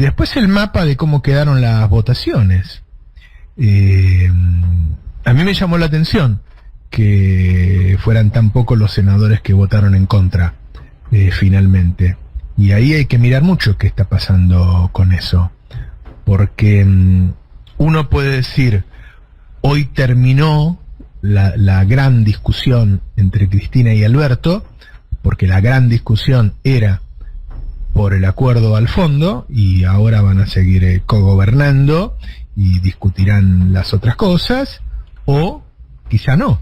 después el mapa de cómo quedaron las votaciones. A mí me llamó la atención que fueran tan pocos los senadores que votaron en contra finalmente. Y ahí hay que mirar mucho qué está pasando con eso. Porque uno puede decir, hoy terminó la gran discusión entre Cristina y Alberto, porque la gran discusión era por el acuerdo al fondo, y ahora van a seguir cogobernando y discutirán las otras cosas, o quizá no,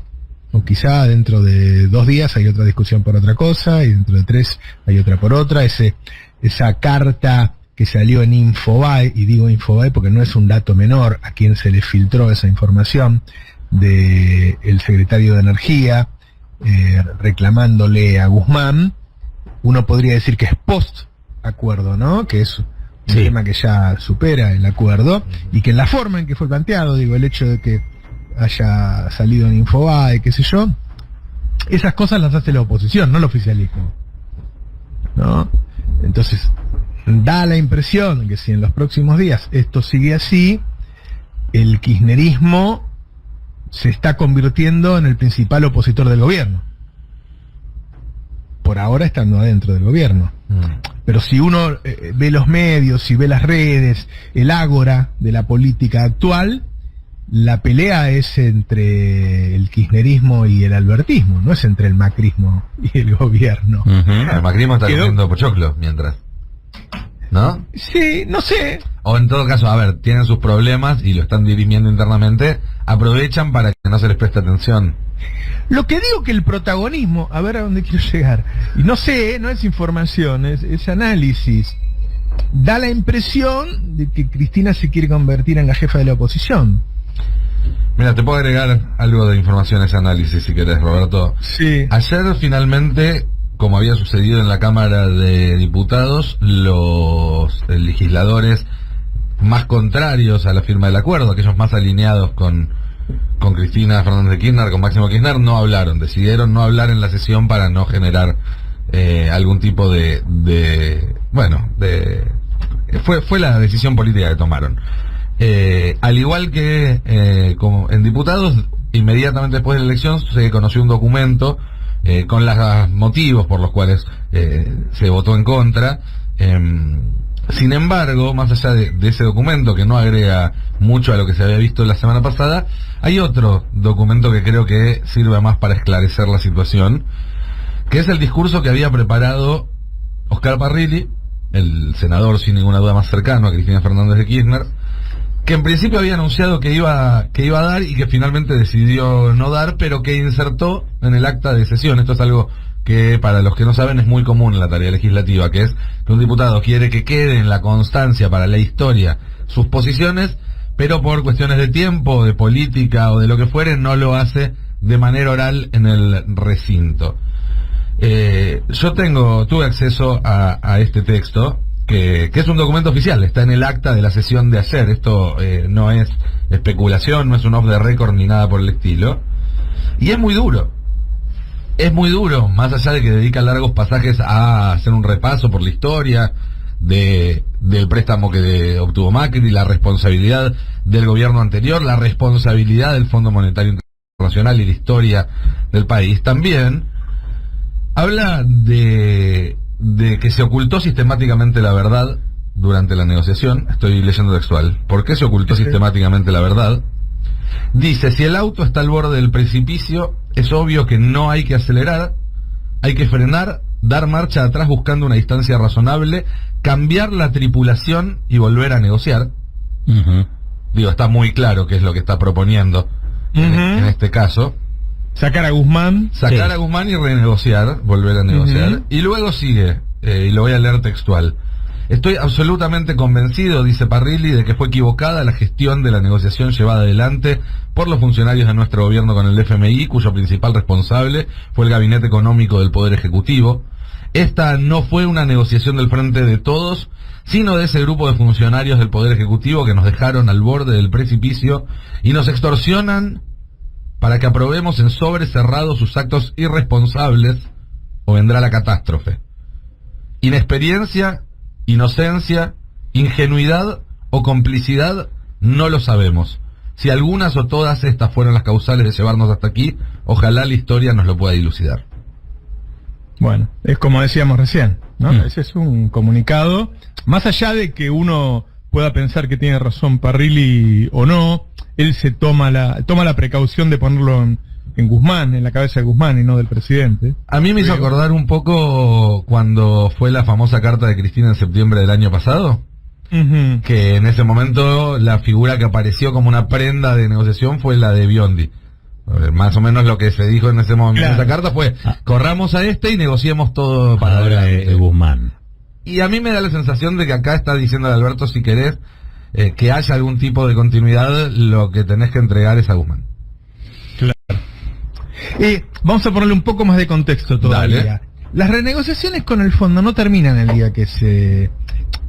o quizá dentro de 2 días hay otra discusión por otra cosa, y dentro de 3 hay otra por otra. Esa carta que salió en Infobae, y digo Infobae porque no es un dato menor a quien se le filtró esa información, de el secretario de Energía reclamándole a Guzmán, uno podría decir que es post-acuerdo, ¿no? Que es un tema que ya supera el acuerdo, y que en la forma en que fue planteado, digo, el hecho de que haya salido en Infobae, qué sé yo, esas cosas las hace la oposición, no el oficialismo, ¿no? Entonces, da la impresión que si en los próximos días esto sigue así, el kirchnerismo se está convirtiendo en el principal opositor del gobierno. Por ahora estando adentro del gobierno. Pero si uno ve los medios, si ve las redes, el ágora de la política actual, la pelea es entre el kirchnerismo y el albertismo, no es entre el macrismo y el gobierno. El macrismo está comiendo pochoclo mientras, ¿no? Sí, no sé. O en todo caso, a ver, tienen sus problemas y lo están dirimiendo internamente, aprovechan para que no se les preste atención. Lo que digo que el protagonismo, a ver a dónde quiero llegar, y no sé, no es información, es análisis, da la impresión de que Cristina se quiere convertir en la jefa de la oposición. Mira, te puedo agregar algo de información a ese análisis si querés, Roberto. Sí. Ayer finalmente, como había sucedido en la Cámara de Diputados, los legisladores más contrarios a la firma del acuerdo, aquellos más alineados con Cristina Fernández de Kirchner, con Máximo Kirchner, no hablaron, decidieron no hablar en la sesión para no generar algún tipo fue la decisión política que tomaron. Al igual que como en diputados, inmediatamente después de la elección se conoció un documento con los motivos por los cuales se votó en contra. Sin embargo, más allá de ese documento que no agrega mucho a lo que se había visto la semana pasada, hay otro documento que creo que sirve más para esclarecer la situación, que es el discurso que había preparado Oscar Parrilli, el senador sin ninguna duda más cercano a Cristina Fernández de Kirchner, que en principio había anunciado que iba a dar y que finalmente decidió no dar, pero que insertó en el acta de sesión. Esto es algo que para los que no saben es muy común en la tarea legislativa, que es que un diputado quiere que quede en la constancia para la historia sus posiciones, pero por cuestiones de tiempo, de política o de lo que fuere, no lo hace de manera oral en el recinto. Yo tuve acceso a este texto, que es un documento oficial, está en el acta de la sesión de ayer. Esto no es especulación, no es un off the record ni nada por el estilo, y es muy duro. Es muy duro, más allá de que dedica largos pasajes a hacer un repaso por la historia del préstamo que obtuvo Macri, la responsabilidad del gobierno anterior, la responsabilidad del Fondo Monetario Internacional y la historia del país. También habla de que se ocultó sistemáticamente la verdad durante la negociación. Estoy leyendo textual. ¿Por qué se ocultó sistemáticamente la verdad? Dice, si el auto está al borde del precipicio, es obvio que no hay que acelerar, hay que frenar, dar marcha atrás buscando una distancia razonable, cambiar la tripulación y volver a negociar. Digo, está muy claro qué es lo que está proponiendo en este caso. Sacar a Guzmán. Sacar a Guzmán y renegociar, volver a negociar. Y luego sigue, y lo voy a leer textual. Estoy absolutamente convencido, dice Parrilli, de que fue equivocada la gestión de la negociación llevada adelante por los funcionarios de nuestro gobierno con el FMI, cuyo principal responsable fue el Gabinete Económico del Poder Ejecutivo. Esta no fue una negociación del Frente de Todos, sino de ese grupo de funcionarios del Poder Ejecutivo que nos dejaron al borde del precipicio y nos extorsionan para que aprobemos en sobre cerrado sus actos irresponsables, o vendrá la catástrofe. Inexperiencia, inocencia Ingenuidad o complicidad, no lo sabemos. Si algunas o todas estas fueron las causales de llevarnos hasta aquí, ojalá la historia nos lo pueda dilucidar. Bueno, es como decíamos recién, ¿no? Ese es un comunicado, más allá de que uno pueda pensar que tiene razón Parrilli o no, él se toma la precaución de ponerlo en Guzmán, en la cabeza de Guzmán y no del presidente. A mí me hizo acordar un poco cuando fue la famosa carta de Cristina en septiembre del año pasado, que en ese momento la figura que apareció como una prenda de negociación fue la de Biondi. Más o menos lo que se dijo en ese momento, en esa carta fue, corramos a y negociemos todo para ahora Guzmán. Y a mí me da la sensación de que acá está diciendo Alberto, si querés que haya algún tipo de continuidad, lo que tenés que entregar es a Guzmán. Claro. Vamos a ponerle un poco más de contexto todavía. Dale. Las renegociaciones con el fondo no terminan el día que se...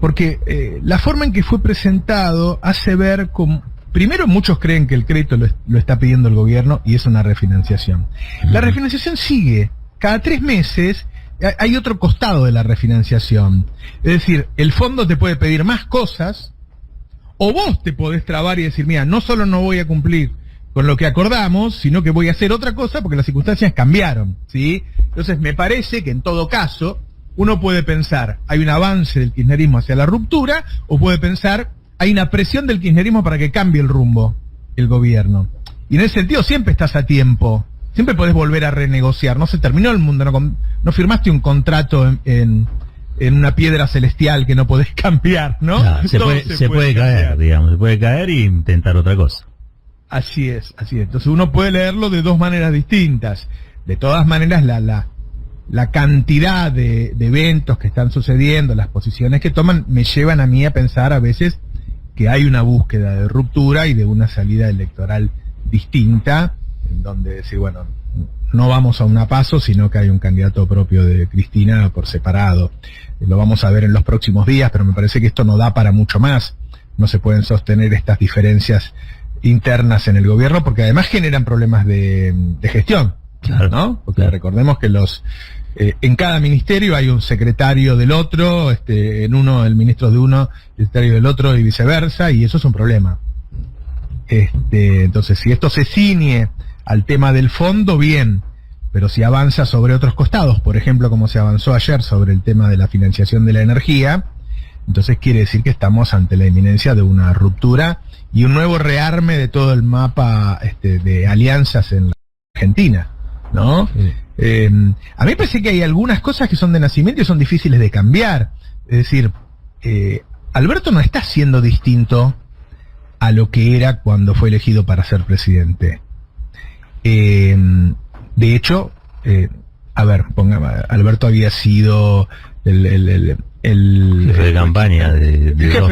Porque la forma en que fue presentado hace ver como... Primero, muchos creen que el crédito lo está pidiendo el gobierno y es una refinanciación. La refinanciación sigue. Cada 3 meses hay otro costado de la refinanciación. Es decir, el fondo te puede pedir más cosas, o vos te podés trabar y decir, mira, no solo no voy a cumplir con lo que acordamos, sino que voy a hacer otra cosa porque las circunstancias cambiaron, ¿sí? Entonces, me parece que en todo caso, uno puede pensar, hay un avance del kirchnerismo hacia la ruptura, o puede pensar, hay una presión del kirchnerismo para que cambie el rumbo el gobierno. Y en ese sentido siempre estás a tiempo. Siempre podés volver a renegociar. No se terminó el mundo. No firmaste un contrato en una piedra celestial que no podés cambiar, ¿no? No, se puede caer, digamos. Se puede caer e intentar otra cosa. Así es, así es. Entonces uno puede leerlo de 2 maneras distintas. De todas maneras, la cantidad de eventos que están sucediendo, las posiciones que toman, me llevan a mí a pensar a veces que hay una búsqueda de ruptura y de una salida electoral distinta, en donde decir, bueno, no vamos a un paso, sino que hay un candidato propio de Cristina por separado. Lo vamos a ver en los próximos días, pero me parece que esto no da para mucho más. No se pueden sostener estas diferencias internas en el gobierno, porque además generan problemas de gestión, claro, ¿no? Porque claro. Recordemos que en cada ministerio hay un secretario del otro, en uno el ministro de uno, el secretario del otro y viceversa, y eso es un problema. Entonces, si esto se ciñe al tema del fondo, bien, pero si avanza sobre otros costados, por ejemplo, como se avanzó ayer sobre el tema de la financiación de la energía, entonces quiere decir que estamos ante la inminencia de una ruptura y un nuevo rearme de todo el mapa de alianzas en la Argentina, ¿no? Sí. A mí me parece que hay algunas cosas que son de nacimiento y son difíciles de cambiar. Es decir, Alberto no está siendo distinto a lo que era cuando fue elegido para ser presidente. De hecho, Alberto había sido el jefe de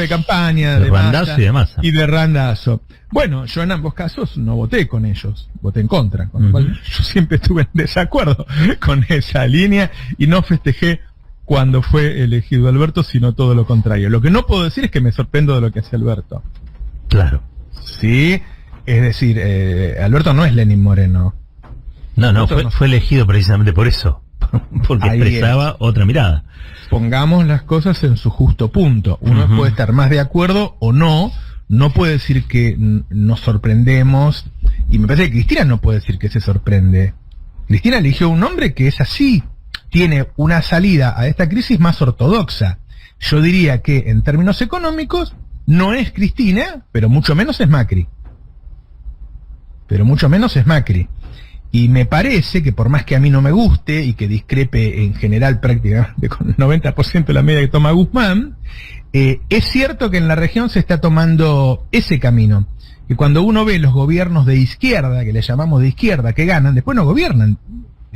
campaña de Randazzo y de Massa. Y de Randazzo. Bueno, yo en ambos casos no voté con ellos, voté en contra, con lo cual yo siempre estuve en desacuerdo con esa línea y no festejé cuando fue elegido Alberto, sino todo lo contrario. Lo que no puedo decir es que me sorprendo de lo que hace Alberto. Claro. Sí, es decir, Alberto no es Lenín Moreno. No, fue elegido precisamente por eso, porque ahí expresaba otra mirada. Pongamos las cosas en su justo punto. Uno puede estar más de acuerdo o no puede decir que nos sorprendemos, y me parece que Cristina no puede decir que se sorprende. Cristina eligió un hombre que es así, tiene una salida a esta crisis más ortodoxa. Yo diría que en términos económicos no es Cristina, pero mucho menos es Macri. Y me parece que por más que a mí no me guste y que discrepe en general prácticamente con el 90% de la media que toma Guzmán, es cierto que en la región se está tomando ese camino. Que cuando uno ve los gobiernos de izquierda, que le llamamos de izquierda, que ganan, después no gobiernan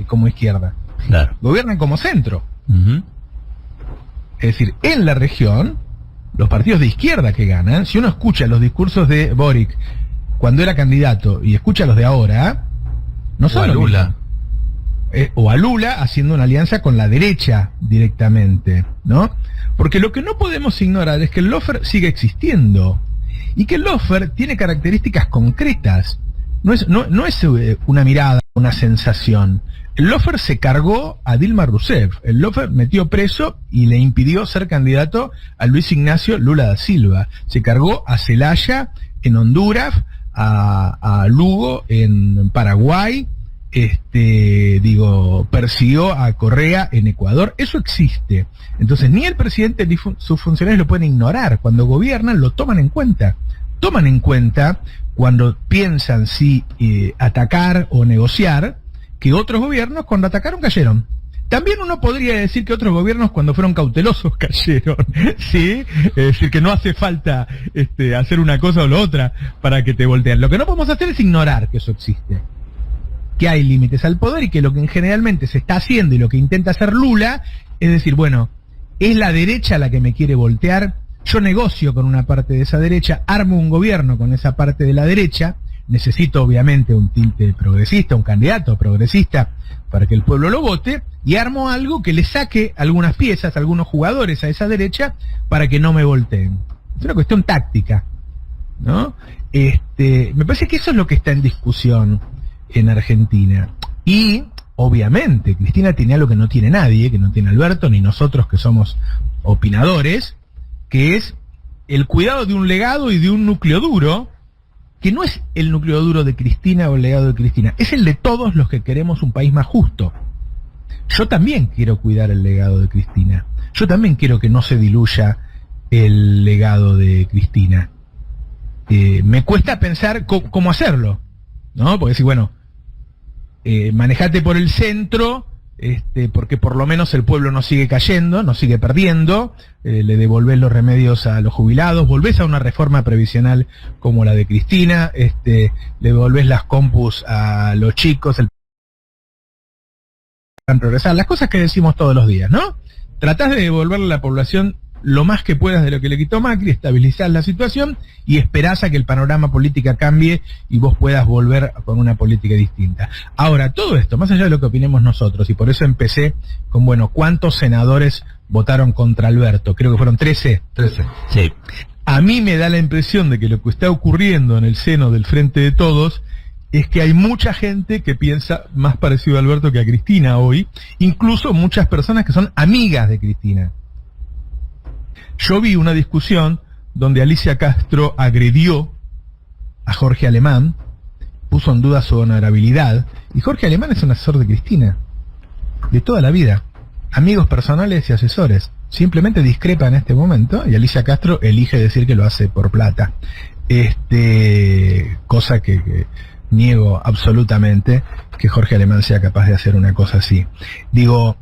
como izquierda. Claro. Gobiernan como centro. Es decir, en la región, los partidos de izquierda que ganan, si uno escucha los discursos de Boric cuando era candidato y escucha los de ahora, no son Lula. O a Lula haciendo una alianza con la derecha directamente, ¿no? Porque lo que no podemos ignorar es que el lawfare sigue existiendo y que el lawfare tiene características concretas. No es una mirada, una sensación. El Lofer se cargó a Dilma Rousseff. El Lofer metió preso y le impidió ser candidato a Luis Ignacio Lula da Silva. Se cargó a Zelaya en Honduras, a Lugo en Paraguay, persiguió a Correa en Ecuador. Eso existe. Entonces ni el presidente ni sus funcionarios lo pueden ignorar. Cuando gobiernan lo toman en cuenta. Toman en cuenta cuando piensan si atacar o negociar, que otros gobiernos cuando atacaron cayeron. También uno podría decir que otros gobiernos cuando fueron cautelosos cayeron, ¿sí? Es decir, que no hace falta hacer una cosa o la otra para que te volteen. Lo que no podemos hacer es ignorar que eso existe, que hay límites al poder y que lo que generalmente se está haciendo y lo que intenta hacer Lula es decir, bueno, es la derecha la que me quiere voltear, yo negocio con una parte de esa derecha, armo un gobierno con esa parte de la derecha, necesito obviamente un tinte progresista, un candidato progresista para que el pueblo lo vote, y armo algo que le saque algunas piezas, algunos jugadores a esa derecha para que no me volteen. Es una cuestión táctica, ¿no? Me parece que eso es lo que está en discusión en Argentina. Y, obviamente, Cristina tiene algo que no tiene nadie, que no tiene Alberto, ni nosotros que somos opinadores, que es el cuidado de un legado y de un núcleo duro, que no es el núcleo duro de Cristina o el legado de Cristina, es el de todos los que queremos un país más justo. Yo también quiero cuidar el legado de Cristina. Yo también quiero que no se diluya el legado de Cristina. Me cuesta pensar cómo hacerlo, ¿no? Porque decir, bueno, manejate por el centro, porque por lo menos el pueblo no sigue cayendo, no sigue perdiendo, le devolvés los remedios a los jubilados, volvés a una reforma previsional como la de Cristina, le devolvés las compus a los chicos, el plan progresar, las cosas que decimos todos los días, ¿no? Tratás de devolverle a la población lo más que puedas de lo que le quitó Macri, estabilizás la situación y esperás a que el panorama político cambie y vos puedas volver con una política distinta. Ahora, todo esto, más allá de lo que opinemos nosotros, y por eso empecé con, bueno, ¿cuántos senadores votaron contra Alberto? Creo que fueron 13. 13. Sí. A mí me da la impresión de que lo que está ocurriendo en el seno del Frente de Todos es que hay mucha gente que piensa más parecido a Alberto que a Cristina hoy, incluso muchas personas que son amigas de Cristina. Yo vi una discusión donde Alicia Castro agredió a Jorge Alemán, puso en duda su honorabilidad, y Jorge Alemán es un asesor de Cristina, de toda la vida, amigos personales y asesores. Simplemente discrepa en este momento y Alicia Castro elige decir que lo hace por plata. Cosa que niego absolutamente que Jorge Alemán sea capaz de hacer una cosa así. Digo,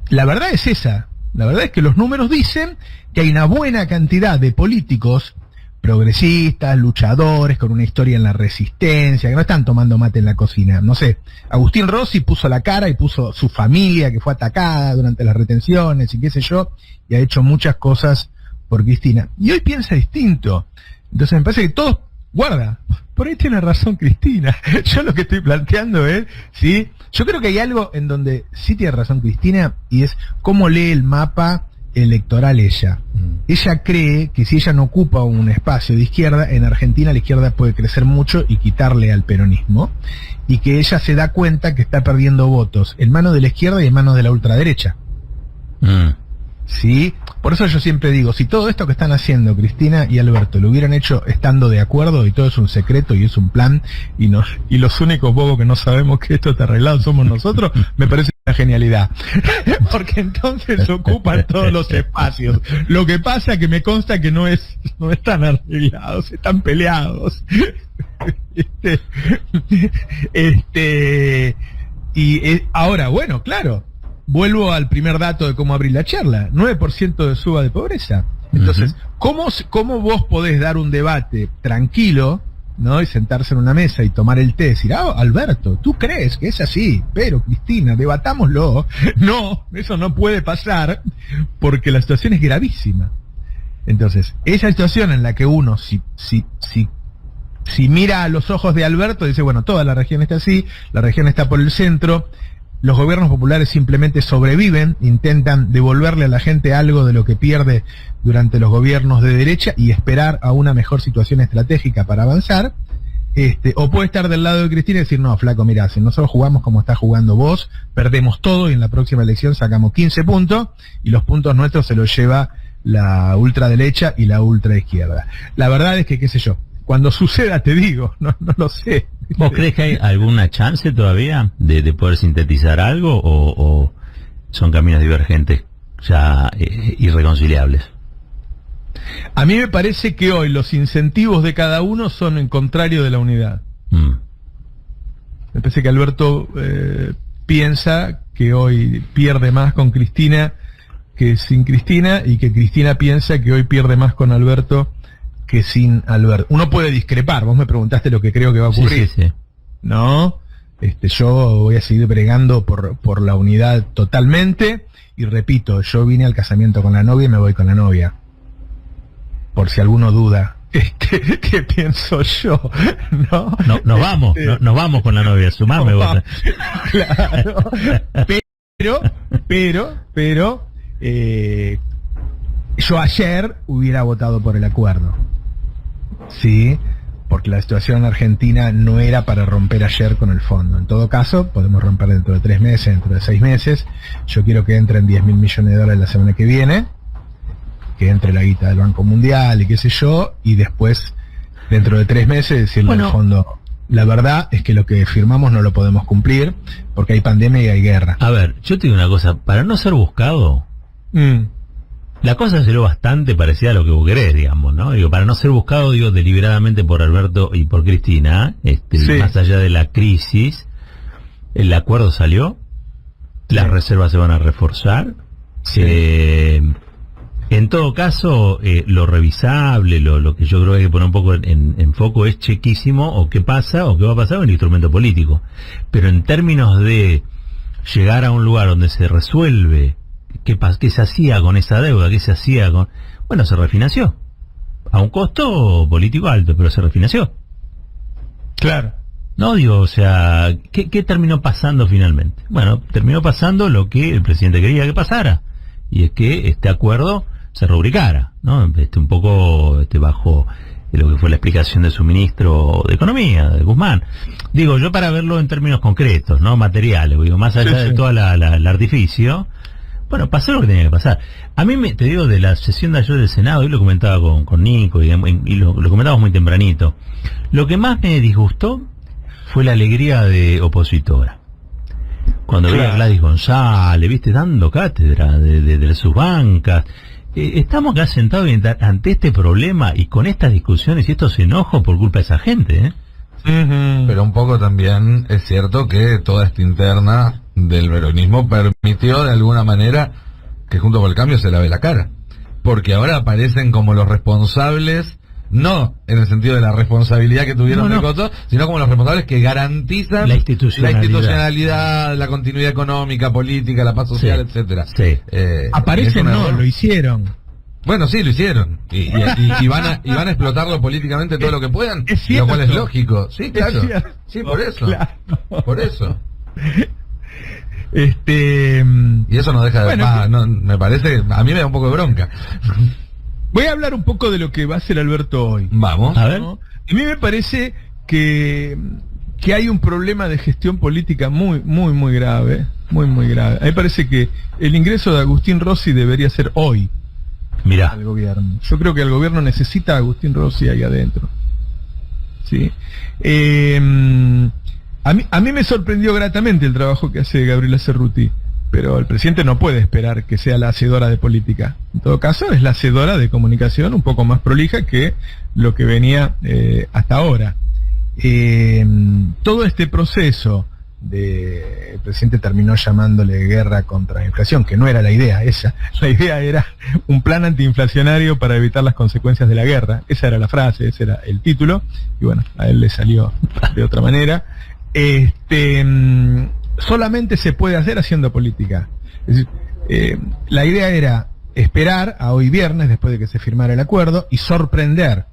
la verdad es esa. La verdad es que los números dicen que hay una buena cantidad de políticos progresistas, luchadores, con una historia en la resistencia, que no están tomando mate en la cocina. No sé, Agustín Rossi puso la cara y puso su familia que fue atacada durante las retenciones y qué sé yo, y ha hecho muchas cosas por Cristina. Y hoy piensa distinto. Entonces me parece que todos, guarda, por ahí tiene razón Cristina. Yo lo que estoy planteando es, ¿sí? Yo creo que hay algo en donde sí tiene razón Cristina, y es cómo lee el mapa electoral ella. Ella cree que si ella no ocupa un espacio de izquierda, en Argentina la izquierda puede crecer mucho y quitarle al peronismo, y que ella se da cuenta que está perdiendo votos en manos de la izquierda y en manos de la ultraderecha. ¿Sí? Por eso yo siempre digo, si todo esto que están haciendo Cristina y Alberto lo hubieran hecho estando de acuerdo, y todo es un secreto y es un plan, y los únicos bobos que no sabemos que esto está arreglado somos nosotros, me parece una genialidad. Porque entonces ocupan todos los espacios. Lo que pasa que me consta que no están arreglados, están peleados. Ahora, bueno, claro, vuelvo al primer dato de cómo abrir la charla, 9% de suba de pobreza. Entonces, ¿cómo vos podés dar un debate tranquilo, ¿no? Y sentarse en una mesa y tomar el té y decir, Alberto, tú crees que es así, pero Cristina, debatámoslo? No, eso no puede pasar porque la situación es gravísima. Entonces, esa situación en la que uno, si mira a los ojos de Alberto, dice, bueno, toda la región está así, la región está por el centro, los gobiernos populares simplemente sobreviven, intentan devolverle a la gente algo de lo que pierde durante los gobiernos de derecha y esperar a una mejor situación estratégica para avanzar. O puede estar del lado de Cristina y decir, no, flaco, mira, si nosotros jugamos como estás jugando vos, perdemos todo y en la próxima elección sacamos 15 puntos y los puntos nuestros se los lleva la ultraderecha y la ultraizquierda. La verdad es que, qué sé yo, cuando suceda te digo, no lo sé. ¿Vos crees que hay alguna chance todavía de poder sintetizar algo o son caminos divergentes ya irreconciliables? A mí me parece que hoy los incentivos de cada uno son en contrario de la unidad. Me parece que Alberto piensa que hoy pierde más con Cristina que sin Cristina, y que Cristina piensa que hoy pierde más con Alberto que sin Alberto. Uno puede discrepar, vos me preguntaste lo que creo que va a ocurrir. Sí. ¿No? Yo voy a seguir bregando por la unidad totalmente, y repito, yo vine al casamiento con la novia y me voy con la novia. Por si alguno duda, ¿qué pienso yo? ¿No? Nos vamos con la novia, sumame vos. Claro. Pero, yo ayer hubiera votado por el acuerdo. Sí, porque la situación en Argentina no era para romper ayer con el fondo. En todo caso, podemos romper dentro de 3 meses, dentro de 6 meses. Yo quiero que entren 10.000 millones de dólares la semana que viene, que entre la guita del Banco Mundial y qué sé yo, y después, dentro de 3 meses, decirle al fondo, la verdad es que lo que firmamos no lo podemos cumplir, porque hay pandemia y hay guerra. A ver, yo te digo una cosa, para no ser buscado, la cosa se lo bastante parecida a lo que vos querés, digamos, ¿no? Digo, para no ser buscado, digo, deliberadamente por Alberto y por Cristina, sí. Más allá de la crisis, el acuerdo salió, las reservas se van a reforzar, en todo caso, lo revisable, lo que yo creo que hay que poner un poco en foco es chequísimo, o qué pasa, o qué va a pasar con el instrumento político. Pero en términos de llegar a un lugar donde se resuelve qué se hacía con esa deuda, qué se hacía con... Bueno, se refinanció. A un costo político alto, pero se refinanció. Claro. No, digo, o sea, ¿qué terminó pasando finalmente? Bueno, terminó pasando lo que el presidente quería que pasara, y es que este acuerdo se rubricara, ¿no? Un poco bajo lo que fue la explicación de su ministro de Economía, de Guzmán. Digo, yo para verlo en términos concretos, ¿no? Materiales, digo, más allá de todo el artificio, bueno, pasó lo que tenía que pasar. A mí, te digo, de la sesión de ayer del Senado, y lo comentaba con Nico, y lo comentábamos muy tempranito, lo que más me disgustó fue la alegría de opositora. Cuando veía a Gladys González, viste, dando cátedra de sus bancas. Estamos acá sentados ante este problema y con estas discusiones y estos enojos por culpa de esa gente, Pero un poco también es cierto que toda esta interna del peronismo permitió de alguna manera que Juntos por el Cambio se lave la cara. Porque ahora aparecen como los responsables, no en el sentido de la responsabilidad que tuvieron de Coto, sino como los responsables que garantizan la institucionalidad, la continuidad económica, política, la paz social, etcétera. Sí. Aparecen, lo hicieron. Bueno, sí, lo hicieron. Y van a explotarlo políticamente todo lo que puedan, lo cual es lógico. Sí, claro. Sí, por eso. Claro. Por eso. Y eso no deja de... me parece... A mí me da un poco de bronca. Voy a hablar un poco de lo que va a hacer Alberto hoy. Vamos. A ver. ¿No? A mí me parece que hay un problema de gestión política muy grave. Muy grave. A mí me parece que el ingreso de Agustín Rossi debería ser hoy. Mirá. Al gobierno. Yo creo que el gobierno necesita a Agustín Rossi ahí adentro. ¿Sí? A mí me sorprendió gratamente el trabajo que hace Gabriela Cerruti, pero el presidente no puede esperar que sea la hacedora de política. En todo caso, es la hacedora de comunicación un poco más prolija que lo que venía hasta ahora. Todo este proceso el presidente terminó llamándole guerra contra la inflación, que no era la idea esa. La idea era un plan antiinflacionario para evitar las consecuencias de la guerra. Esa era la frase, ese era el título, y bueno, a él le salió de otra manera. Solamente se puede hacer haciendo política. Es decir, la idea era esperar a hoy viernes, después de que se firmara el acuerdo, y sorprender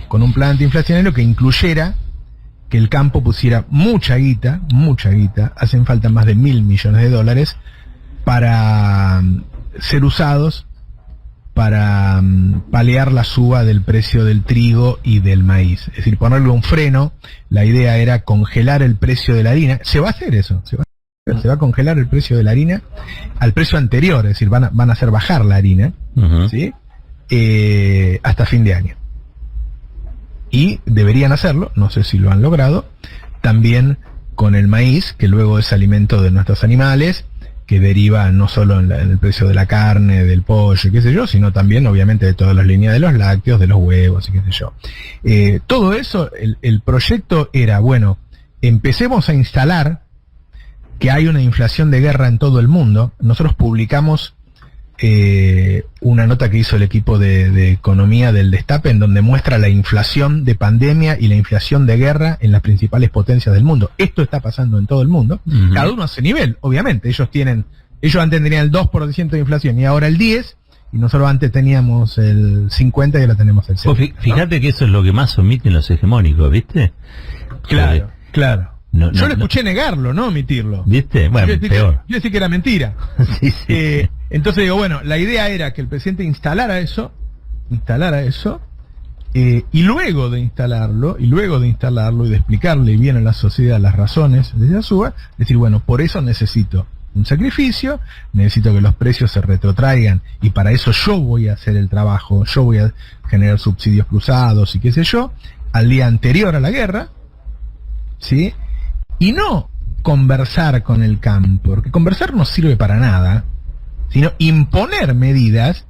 con un plan antiinflacionario que incluyera que el campo pusiera mucha guita, hacen falta más de 1.000 millones de dólares para ser usados para paliar la suba del precio del trigo y del maíz. Es decir, ponerle un freno. La idea era congelar el precio de la harina. Se va a hacer eso. Se va a congelar el precio de la harina al precio anterior. Es decir, van a hacer bajar la harina, ¿sí? Hasta fin de año. Y deberían hacerlo, no sé si lo han logrado, también con el maíz, que luego es alimento de nuestros animales, que deriva no solo en el precio de la carne, del pollo, qué sé yo, sino también obviamente de todas las líneas de los lácteos, de los huevos y qué sé yo. Todo eso, el proyecto era, bueno, empecemos a instalar que hay una inflación de guerra en todo el mundo. Nosotros publicamos una nota que hizo el equipo de economía del Destape, en donde muestra la inflación de pandemia y la inflación de guerra en las principales potencias del mundo. Esto está pasando en todo el mundo, cada uno a su nivel, obviamente. Ellos antes tenían el 2% de inflación y ahora el 10%, y nosotros antes teníamos el 50% y ahora tenemos el 7%. Fíjate que eso es lo que más omiten los hegemónicos, ¿viste? Claro, claro. Yo le escuché negarlo, no omitirlo. ¿Viste? Bueno, peor. Yo decía que era mentira. Sí. Entonces digo, bueno, la idea era que el presidente instalara eso, y luego de instalarlo y de explicarle bien a la sociedad las razones de esa suba, decir, bueno, por eso necesito un sacrificio, necesito que los precios se retrotraigan, y para eso yo voy a hacer el trabajo, yo voy a generar subsidios cruzados y qué sé yo, al día anterior a la guerra, ¿sí? Y no conversar con el campo, porque conversar no sirve para nada, sino imponer medidas,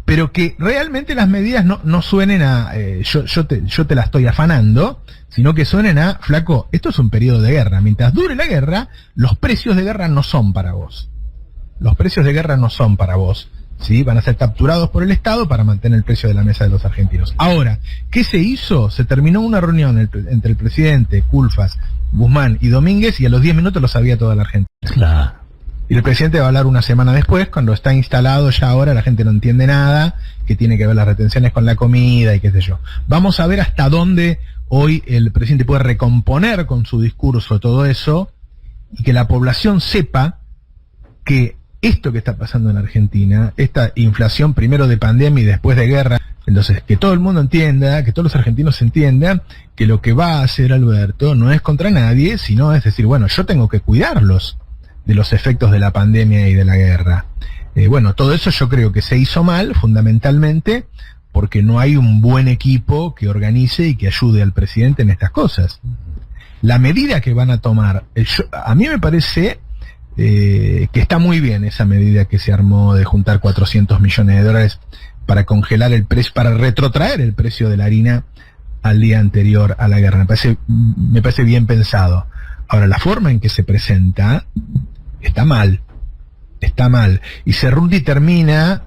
pero que realmente las medidas no suenen a yo te la estoy afanando, sino que suenen a, flaco, esto es un periodo de guerra. Mientras dure la guerra, los precios de guerra no son para vos. Los precios de guerra no son para vos, ¿sí? Van a ser capturados por el Estado para mantener el precio de la mesa de los argentinos. Ahora, ¿qué se hizo? Se terminó una reunión entre el presidente, Culfas, Guzmán y Domínguez, y a los 10 minutos lo sabía toda la Argentina. Claro. Y el presidente va a hablar una semana después, cuando está instalado ya ahora, la gente no entiende nada, que tiene que ver las retenciones con la comida y qué sé yo. Vamos a ver hasta dónde hoy el presidente puede recomponer con su discurso todo eso, y que la población sepa que esto que está pasando en Argentina, esta inflación primero de pandemia y después de guerra, entonces que todo el mundo entienda, que todos los argentinos entiendan que lo que va a hacer Alberto no es contra nadie, sino es decir, bueno, yo tengo que cuidarlos de los efectos de la pandemia y de la guerra. Bueno, todo eso yo creo que se hizo mal, fundamentalmente, porque no hay un buen equipo que organice y que ayude al presidente en estas cosas. La medida que van a tomar, a mí me parece que está muy bien esa medida que se armó de juntar 400 millones de dólares para congelar el precio, para retrotraer el precio de la harina al día anterior a la guerra. Me parece bien pensado. Ahora, la forma en que se presenta está mal. Y Cerruti termina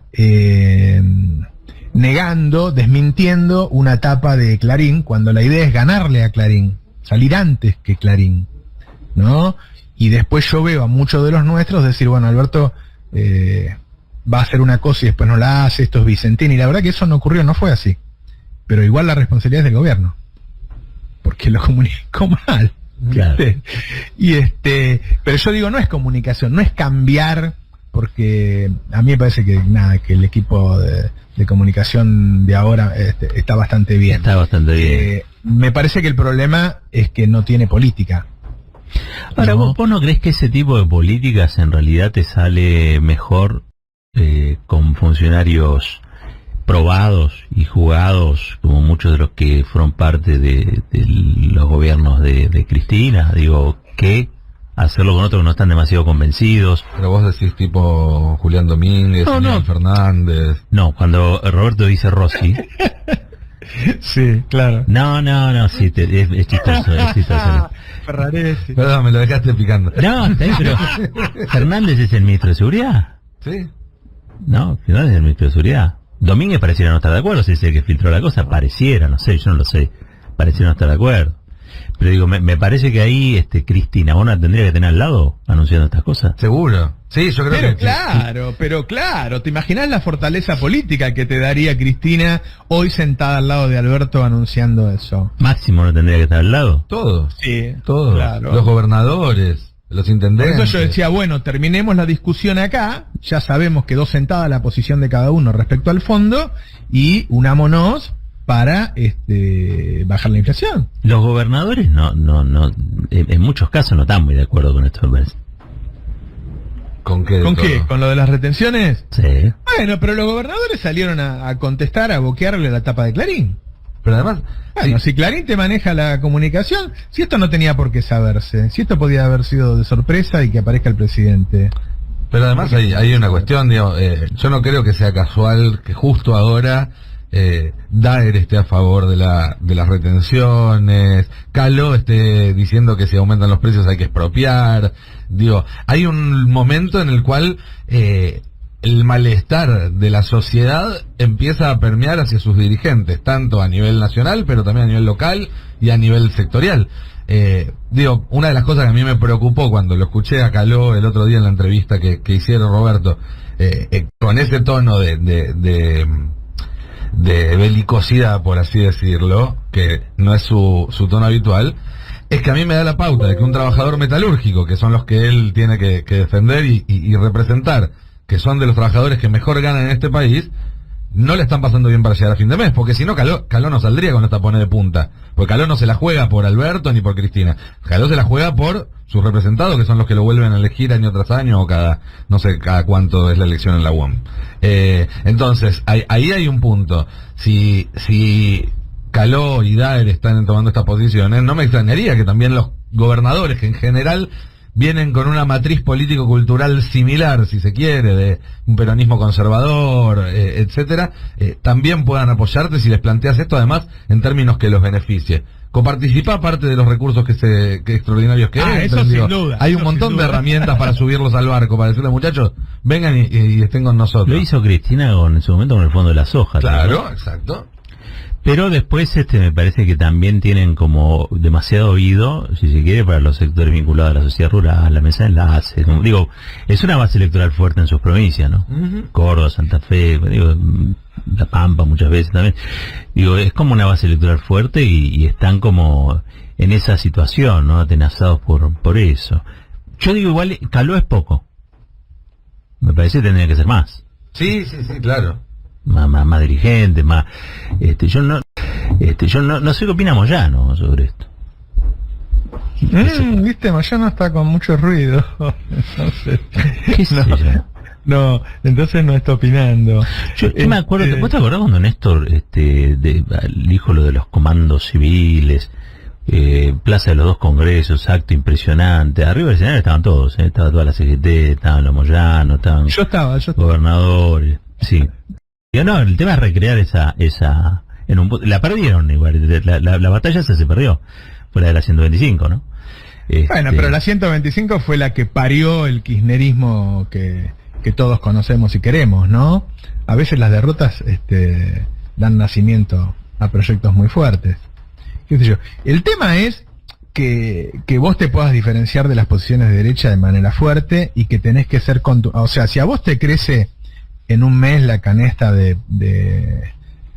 negando, desmintiendo una etapa de Clarín, cuando la idea es ganarle a Clarín, salir antes que Clarín, ¿no? Y después yo veo a muchos de los nuestros decir, bueno, Alberto va a hacer una cosa y después no la hace, esto es Vicentín, y la verdad que eso no ocurrió, no fue así. Pero igual la responsabilidad es del gobierno, porque lo comunicó mal. Claro. Pero yo digo, no es comunicación, no es cambiar, porque a mí me parece que que el equipo de comunicación de ahora está bastante bien. Está bastante bien. Me parece que el problema es que no tiene política. Ahora, ¿vos no crees que ese tipo de políticas en realidad te sale mejor con funcionarios probados y jugados, como muchos de los que fueron parte de los gobiernos de Cristina? Digo, que hacerlo con otros que no están demasiado convencidos. Pero vos decís tipo Julián Domínguez, Miguel Fernández. No, cuando Roberto dice Rossi. Sí, claro. No, sí, es chistoso, es chistoso. Ferraresi. Perdón, me lo dejaste picando. No, está bien, pero Fernández es el ministro de Seguridad. Sí. No, Fernández es el ministro de Seguridad. Domínguez pareciera no estar de acuerdo, si es el que filtró la cosa, pareciera, no sé, yo no lo sé, pareciera no estar de acuerdo. Pero digo, me parece que ahí Cristina, ¿vos no la tendría que tener al lado anunciando estas cosas? Seguro. Sí, yo creo Pero claro, ¿te imaginas la fortaleza política que te daría Cristina hoy sentada al lado de Alberto anunciando eso? Máximo no tendría que estar al lado. Todos. Sí, todos. Claro. Los gobernadores. los Por intendentes. eso yo decía, bueno, terminemos la discusión acá, ya sabemos quedó sentada la posición de cada uno respecto al fondo, y unámonos para bajar la inflación. Los gobernadores no, en muchos casos no están muy de acuerdo con esto, me parece. ¿Con qué? ¿Con qué? ¿Con lo de las retenciones? Sí. Bueno, pero los gobernadores salieron a contestar, a boquearle la tapa de Clarín. Pero además, Bueno, sí, si Clarín te maneja la comunicación, si esto no tenía por qué saberse, si esto podía haber sido de sorpresa y que aparezca el presidente. pero además hay una cuestión, digo, yo no creo que sea casual que justo ahora Daer esté a favor de las retenciones, Caló esté diciendo que si aumentan los precios hay que expropiar. Digo, hay un momento en el cual el malestar de la sociedad empieza a permear hacia sus dirigentes, tanto a nivel nacional, pero también a nivel local y a nivel sectorial. Digo, una de las cosas que a mí me preocupó cuando lo escuché a Caló el otro día en la entrevista que hicieron, Roberto, con ese tono de belicosidad, por así decirlo, que no es su tono habitual, es que a mí me da la pauta de que un trabajador metalúrgico, que son los que él tiene que defender y representar, que son de los trabajadores que mejor ganan en este país, no le están pasando bien para llegar a fin de mes, porque si no Caló no saldría con esta pone de punta, porque Caló no se la juega por Alberto ni por Cristina, Caló se la juega por sus representados, que son los que lo vuelven a elegir año tras año, o no sé cada cuánto es la elección en la UAM. Entonces, ahí hay un punto. Si Caló y Daer están tomando estas posiciones, no me extrañaría que también los gobernadores, que en general vienen con una matriz político-cultural similar, si se quiere, de un peronismo conservador, etcétera, también puedan apoyarte si les planteas esto, además, en términos que los beneficie. Coparticipá parte de los recursos que extraordinarios que eso sin duda. Hay un Eso montón sin de duda. herramientas para subirlos al barco, para decirles, muchachos, vengan y estén con nosotros. Lo hizo Cristina en su momento con el fondo de la soja. Claro, ¿no? exacto. Pero después me parece que también tienen como demasiado oído, si se quiere, para los sectores vinculados a la sociedad rural, la mesa de enlace. Digo, es una base electoral fuerte en sus provincias, ¿no? Córdoba, Santa Fe, digo, La Pampa muchas veces también. Digo, es como una base electoral fuerte y están como en esa situación, ¿no? Atenazados por eso. Yo digo, igual, Caló es poco. Me parece que tendría que ser más. Sí, claro. Más dirigente, más yo no sé qué opina Moyano sobre esto. Viste, Moyano está con mucho ruido. Entonces, ¿Qué sé yo? No, entonces no está opinando. Yo me acuerdo, ¿vos te acordás cuando Néstor dijo lo de los comandos civiles, Plaza de los Dos Congresos, acto impresionante? Arriba del escenario estaban todos, estaba toda la CGT, estaban los Moyano, estaban Yo estaba. gobernadores, sí. Yo no, el tema es recrear esa la perdieron igual, la batalla se perdió, fue la de la 125, ¿no? Bueno, pero la 125 fue la que parió el kirchnerismo que todos conocemos y queremos, ¿no? A veces las derrotas dan nacimiento a proyectos muy fuertes. ¿Qué sé yo? El tema es que vos te puedas diferenciar de las posiciones de derecha de manera fuerte y que tenés que ser o sea, si a vos te crece en un mes la canasta de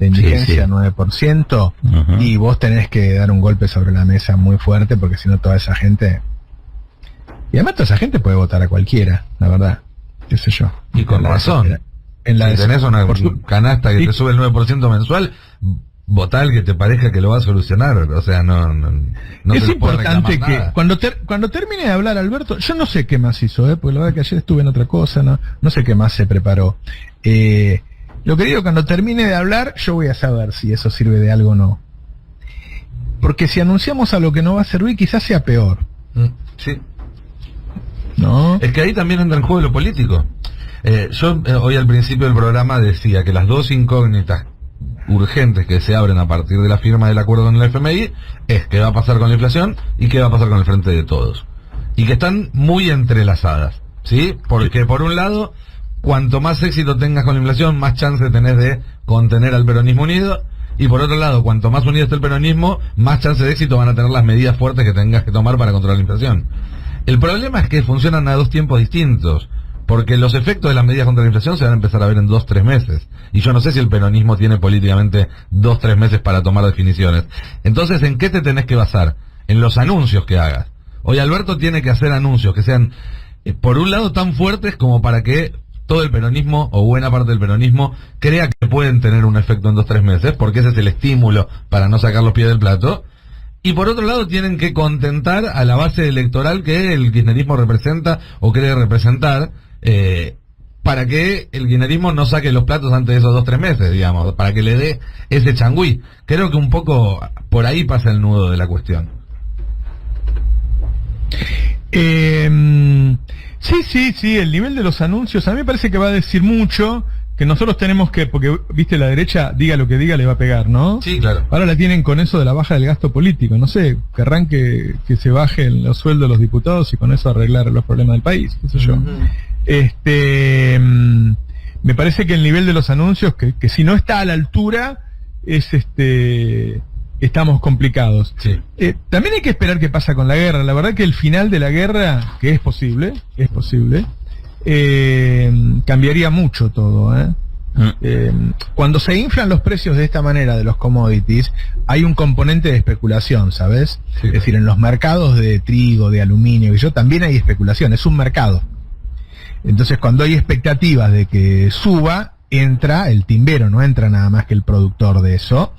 indigencia 9%, y vos tenés que dar un golpe sobre la mesa muy fuerte, porque si no toda esa gente... Y además toda esa gente puede votar a cualquiera, la verdad, qué sé yo. Y con razón. Si tenés una canasta que te sube el 9% mensual, votá al que te parezca que lo va a solucionar. O sea, no es se puede reclamar importante que nada. cuando termine de hablar Alberto, yo no sé qué más hizo, porque la verdad que ayer estuve en otra cosa, no sé qué más se preparó. Lo que digo, cuando termine de hablar, yo voy a saber si eso sirve de algo o no. Porque si anunciamos algo que no va a servir, quizás sea peor. Sí. ¿No? Es que ahí también entra en juego lo político. Yo hoy al principio del programa decía que las dos incógnitas urgentes que se abren a partir de la firma del acuerdo con el FMI es qué va a pasar con la inflación y qué va a pasar con el Frente de Todos. Y que están muy entrelazadas, ¿sí? Porque por un lado, cuanto más éxito tengas con la inflación, más chance tenés de contener al peronismo unido. Y por otro lado, cuanto más unido esté el peronismo, más chance de éxito van a tener las medidas fuertes que tengas que tomar para controlar la inflación. El problema es que funcionan a dos tiempos distintos, porque los efectos de las medidas contra la inflación se van a empezar a ver en 2-3 meses. Y yo no sé si el peronismo tiene políticamente 2-3 meses para tomar definiciones. Entonces, ¿en qué te tenés que basar? En los anuncios que hagas. Hoy Alberto tiene que hacer anuncios que sean, por un lado, tan fuertes como para que todo el peronismo, o buena parte del peronismo, crea que pueden tener un efecto en 2-3 meses, porque ese es el estímulo para no sacar los pies del plato. Y por otro lado, tienen que contentar a la base electoral que el kirchnerismo representa o cree representar, para que el kirchnerismo no saque los platos antes de esos 2-3 meses, digamos, para que le dé ese changüí. Creo que un poco por ahí pasa el nudo de la cuestión. Sí, el nivel de los anuncios, a mí me parece que va a decir mucho, que nosotros tenemos que, porque, viste, la derecha, diga lo que diga, le va a pegar, ¿no? Sí, claro. Ahora la tienen con eso de la baja del gasto político, no sé, querrán que se bajen los sueldos de los diputados y con eso arreglar los problemas del país, qué sé yo. Me parece que el nivel de los anuncios, que si no está a la altura, estamos complicados. Sí. También hay que esperar qué pasa con la guerra. La verdad que el final de la guerra, que es posible, cambiaría mucho todo, ¿eh? Cuando se inflan los precios de esta manera de los commodities, hay un componente de especulación, ¿sabes? Sí. Es decir, en los mercados de trigo, de aluminio, también hay especulación, es un mercado. Entonces, cuando hay expectativas de que suba, entra el timbero, no entra nada más que el productor de eso,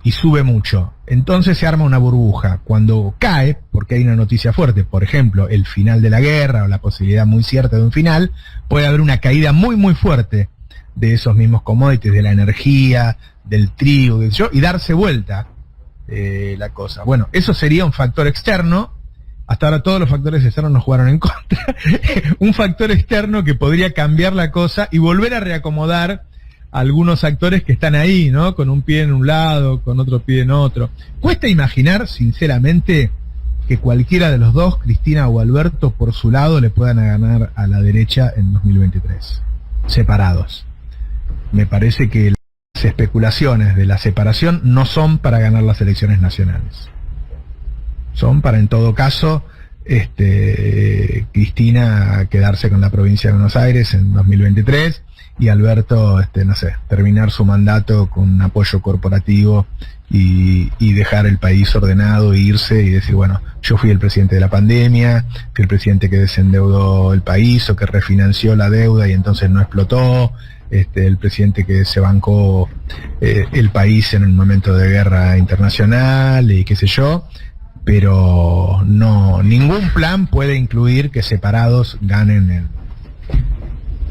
y sube mucho. Entonces se arma una burbuja. Cuando cae, porque hay una noticia fuerte, por ejemplo, el final de la guerra o la posibilidad muy cierta de un final, puede haber una caída muy muy fuerte de esos mismos commodities, de la energía, del trigo, qué sé yo, y darse vuelta la cosa. Bueno, eso sería un factor externo. Hasta ahora todos los factores externos nos jugaron en contra. Un factor externo que podría cambiar la cosa y volver a reacomodar algunos actores que están ahí, ¿no? Con un pie en un lado, con otro pie en otro. Cuesta imaginar, sinceramente, que cualquiera de los dos, Cristina o Alberto, por su lado, le puedan ganar a la derecha en 2023. Separados. Me parece que las especulaciones de la separación no son para ganar las elecciones nacionales. Son para, en todo caso, Cristina quedarse con la provincia de Buenos Aires en 2023 y Alberto, no sé, terminar su mandato con un apoyo corporativo y dejar el país ordenado e irse y decir, bueno, yo fui el presidente de la pandemia, fui el presidente que desendeudó el país o que refinanció la deuda y entonces no explotó, el presidente que se bancó el país en un momento de guerra internacional y qué sé yo. Pero no, ningún plan puede incluir que separados ganen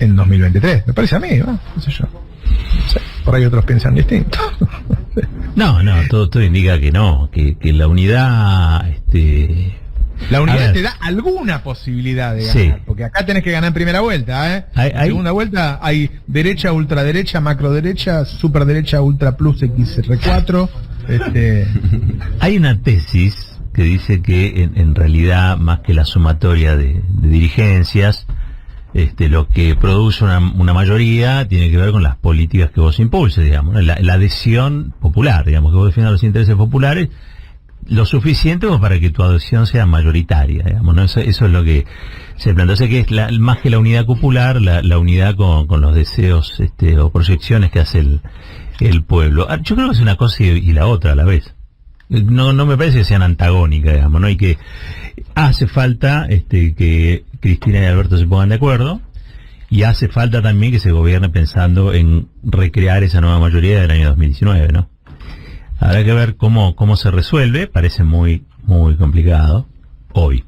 en 2023. Me parece a mí, ¿no? No sé yo. No sé, por ahí otros piensan distinto. No, todo indica que no, que la unidad... La unidad te da alguna posibilidad de ganar, sí. Porque acá tenés que ganar en primera vuelta, ¿eh? En segunda vuelta hay derecha, ultraderecha, macroderecha, superderecha, ultra plus XR4. Hay una tesis que dice que en realidad, más que la sumatoria de dirigencias, lo que produce una mayoría tiene que ver con las políticas que vos impulses, digamos, ¿no? La adhesión popular, digamos, que vos defiendas los intereses populares lo suficiente como para que tu adhesión sea mayoritaria, digamos, ¿no? Eso es lo que se plantea. O sea, que es más que la unidad popular, la unidad con los deseos o proyecciones que hace el pueblo. Yo creo que es una cosa y la otra a la vez. No me parece que sean antagónicas, digamos, ¿no? Y que hace falta que Cristina y Alberto se pongan de acuerdo, y hace falta también que se gobierne pensando en recrear esa nueva mayoría del año 2019, ¿no? Habrá que ver cómo se resuelve, parece muy muy complicado hoy.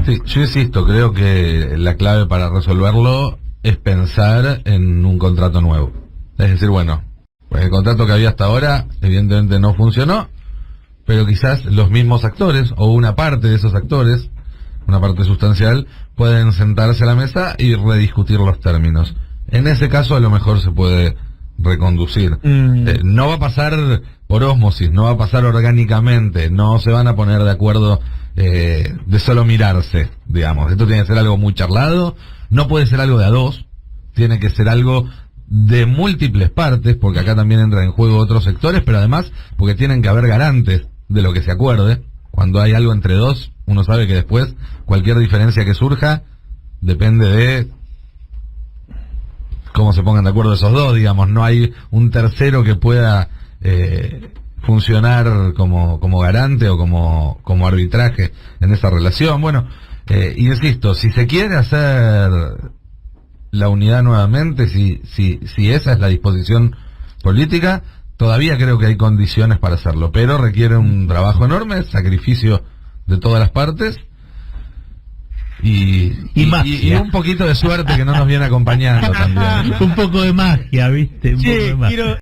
Sí, yo insisto, creo que la clave para resolverlo es pensar en un contrato nuevo. Es decir, bueno, pues el contrato que había hasta ahora evidentemente no funcionó, pero quizás los mismos actores, o una parte de esos actores, una parte sustancial, pueden sentarse a la mesa y rediscutir los términos. En ese caso a lo mejor se puede reconducir. No va a pasar por ósmosis, no va a pasar orgánicamente, no se van a poner de acuerdo de solo mirarse, digamos. Esto tiene que ser algo muy charlado, no puede ser algo de a dos, tiene que ser algo de múltiples partes, porque acá también entran en juego otros sectores, pero además porque tienen que haber garantes de lo que se acuerde. Cuando hay algo entre dos, uno sabe que después cualquier diferencia que surja depende de cómo se pongan de acuerdo esos dos, digamos. No hay un tercero que pueda funcionar como garante o como arbitraje en esa relación. Bueno, insisto, si se quiere hacer la unidad nuevamente, si esa es la disposición política, todavía creo que hay condiciones para hacerlo, pero requiere un trabajo enorme, sacrificio de todas las partes y un poquito de suerte que no nos viene acompañando también. Un poco de magia, ¿viste? Un poco de magia.